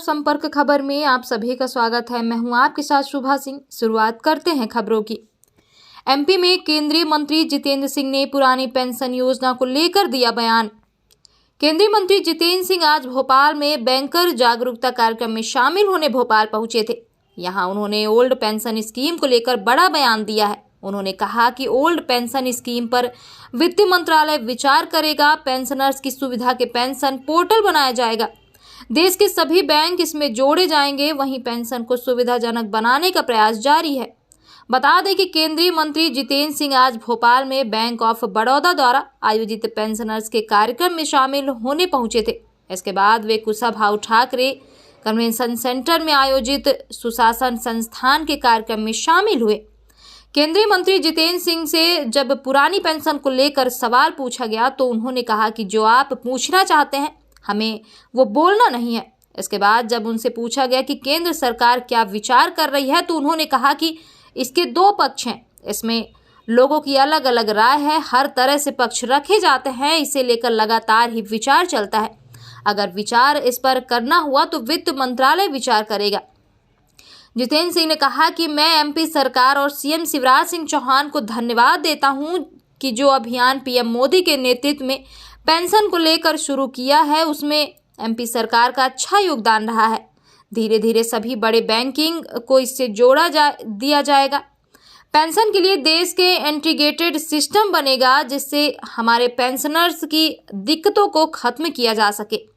संपर्क खबर में आप सभी का स्वागत है। मैं हूं आपके साथ शुभा सिंह। शुरुआत करते हैं खबरों की। एमपी में केंद्रीय मंत्री जितेंद्र सिंह ने पुरानी पेंशन योजना को लेकर दिया बयान। केंद्रीय मंत्री जितेंद्र सिंह आज भोपाल में बैंकर जागरूकता कार्यक्रम में शामिल होने भोपाल पहुंचे थे। यहां उन्होंने ओल्ड पेंशन स्कीम को लेकर बड़ा बयान दिया है। उन्होंने कहा कि ओल्ड पेंशन स्कीम पर वित्त मंत्रालय विचार करेगा। पेंशनर्स की सुविधा के पेंशन पोर्टल बनाया जाएगा। देश के सभी बैंक इसमें जोड़े जाएंगे। वहीं पेंशन को सुविधाजनक बनाने का प्रयास जारी है। बता दें कि केंद्रीय मंत्री जितेंद्र सिंह आज भोपाल में बैंक ऑफ बड़ौदा द्वारा आयोजित पेंशनर्स के कार्यक्रम में शामिल होने पहुंचे थे। इसके बाद वे कुशाभाऊ ठाकरे कन्वेंशन सेंटर में आयोजित सुशासन संस्थान के कार्यक्रम में शामिल हुए। केंद्रीय मंत्री जितेंद्र सिंह से जब पुरानी पेंशन को लेकर सवाल पूछा गया तो उन्होंने कहा कि जो आप पूछना चाहते हैं हमें वो बोलना नहीं है। इसके बाद जब उनसे पूछा गया कि केंद्र सरकार क्या विचार कर रही है तो उन्होंने कहा कि इसके दो पक्ष हैं, इसमें लोगों की अलग अलग राय है, हर तरह से पक्ष रखे जाते हैं, इसे लेकर लगातार ही विचार चलता है। अगर विचार इस पर करना हुआ तो वित्त मंत्रालय विचार करेगा। जितेंद्र सिंह ने कहा कि मैं एमपी सरकार और सीएम शिवराज सिंह चौहान को धन्यवाद देता हूं कि जो अभियान पीएम मोदी के नेतृत्व में पेंशन को लेकर शुरू किया है उसमें एमपी सरकार का अच्छा योगदान रहा है। धीरे धीरे सभी बड़े बैंकिंग को इससे दिया जाएगा। पेंशन के लिए देश के इंटीग्रेटेड सिस्टम बनेगा जिससे हमारे पेंशनर्स की दिक्कतों को खत्म किया जा सके।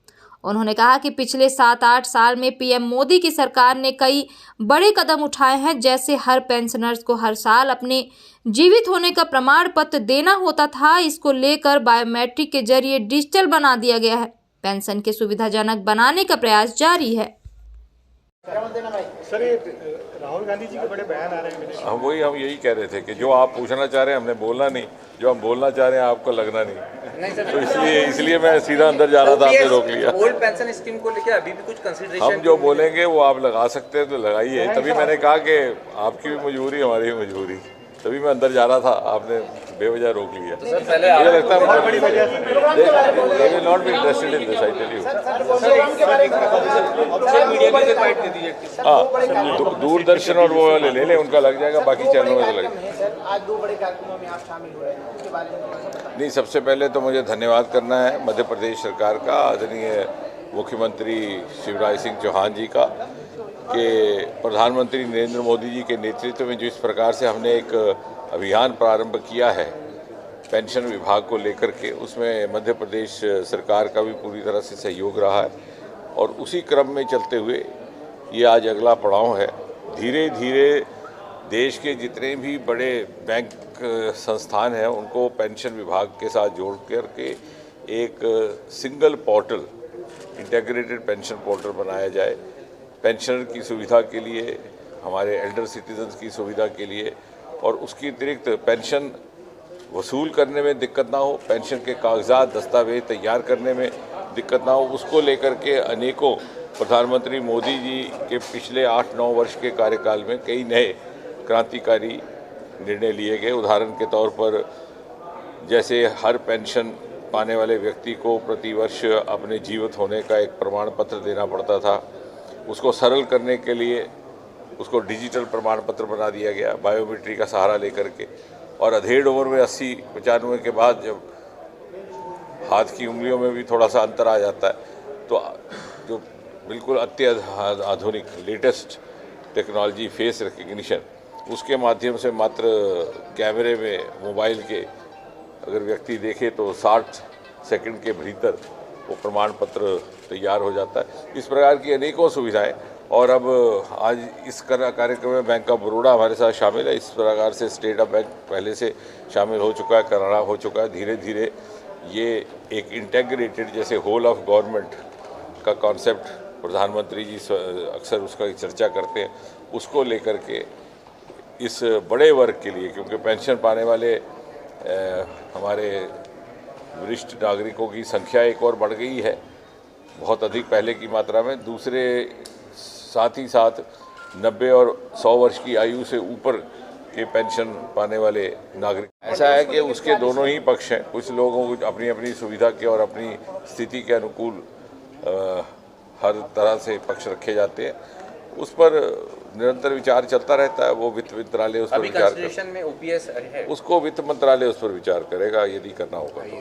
उन्होंने कहा कि पिछले 7-8 साल में पीएम मोदी की सरकार ने कई बड़े कदम उठाए हैं, जैसे हर पेंशनर्स को हर साल अपने जीवित होने का प्रमाण पत्र देना होता था। इसको लेकर बायोमेट्रिक के जरिए डिजिटल बना दिया गया है। पेंशन के सुविधाजनक बनाने का प्रयास जारी है। सर, ये राहुल गांधी जी के बड़े बयान आ रहे हैं। हम यही कह रहे थे कि जो आप पूछना चाह रहे हैं हमने बोलना नहीं, जो हम बोलना चाह रहे हैं आपको लगना नहीं, तो इसलिए मैं सीधा अंदर जा रहा था, आपने रोक लिया। ओल्ड पेंशन स्कीम को लेकर अभी भी कुछ कंसिडरेशन हम जो बोलेंगे वो आप लगा सकते हैं तो लगाइए। तभी मैंने कहा कि आपकी भी मजबूरी हमारी भी मजबूरी, तभी मैं अंदर जा रहा था, आपने बेवजह रोक लिया। तो सर पहले मुझे लगता है not be interested in this, I tell you. हाँ, दूरदर्शन और वो वाले ले लें, उनका लग जाएगा, बाकी चैनलों में तो लग जाएगा। आज 2 बड़े कार्यक्रमों में आप शामिल हो रहे हैं, उसके बारे में नहीं, सबसे पहले तो मुझे धन्यवाद करना है मध्य प्रदेश सरकार का, आदरणीय मुख्यमंत्री शिवराज सिंह चौहान जी का, कि प्रधानमंत्री नरेंद्र मोदी जी के नेतृत्व में जिस प्रकार से हमने एक अभियान प्रारंभ किया है पेंशन विभाग को लेकर के, उसमें मध्य प्रदेश सरकार का भी पूरी तरह से सहयोग रहा है और उसी क्रम में चलते हुए ये आज अगला पड़ाव है। धीरे धीरे देश के जितने भी बड़े बैंक संस्थान हैं उनको पेंशन विभाग के साथ जोड़ करके एक single portal, integrated pension portal बनाया जाए। पेंशनर की सुविधा के लिए, हमारे एल्डर सिटीजन्स की सुविधा के लिए, और उसकी अतिरिक्त पेंशन वसूल करने में दिक्कत ना हो, पेंशन के कागजात दस्तावेज तैयार करने में दिक्कत ना हो, उसको लेकर के अनेकों प्रधानमंत्री मोदी जी के पिछले 8-9 वर्ष के कार्यकाल में कई नए क्रांतिकारी निर्णय लिए गए। उदाहरण के तौर पर जैसे हर पेंशन पाने वाले व्यक्ति को प्रतिवर्ष अपने जीवित होने का एक प्रमाण पत्र देना पड़ता था, उसको सरल करने के लिए उसको डिजिटल प्रमाण पत्र बना दिया गया बायोमेट्रिक का सहारा लेकर के। और अधेड़ उम्र में 80-95 के बाद जब हाथ की उंगलियों में भी थोड़ा सा अंतर आ जाता है तो जो बिल्कुल आधुनिक लेटेस्ट टेक्नोलॉजी फेस रिकग्निशन, उसके माध्यम से मात्र कैमरे में मोबाइल के अगर व्यक्ति देखे तो 60 सेकंड के भीतर वो प्रमाण पत्र तैयार हो जाता है। इस प्रकार की अनेकों सुविधाएं, और अब आज इस कार्यक्रम में बैंक ऑफ बड़ौदा हमारे साथ शामिल है। इस प्रकार से स्टेट ऑफ बैंक पहले से शामिल हो चुका है, करारा हो चुका है। धीरे धीरे ये एक इंटीग्रेटेड, जैसे होल ऑफ गवर्नमेंट का कॉन्सेप्ट प्रधानमंत्री जी अक्सर उसका चर्चा करते हैं, उसको लेकर के इस बड़े वर्ग के लिए, क्योंकि पेंशन पाने वाले हमारे वरिष्ठ नागरिकों की संख्या एक और बढ़ गई है, बहुत अधिक पहले की मात्रा में। दूसरे साथ ही साथ 90 और 100 वर्ष की आयु से ऊपर के पेंशन पाने वाले नागरिक, ऐसा है कि उसके दोनों ही पक्ष हैं। कुछ लोगों को अपनी अपनी सुविधा के और अपनी स्थिति के अनुकूल हर तरह से पक्ष रखे जाते हैं, उस पर निरंतर विचार चलता रहता है। वो वित्त मंत्रालय उस पर अभी विचार कंसिडरेशन में ओपीएस है, उसको वित्त मंत्रालय उस पर विचार करेगा यदि करना होगा तो।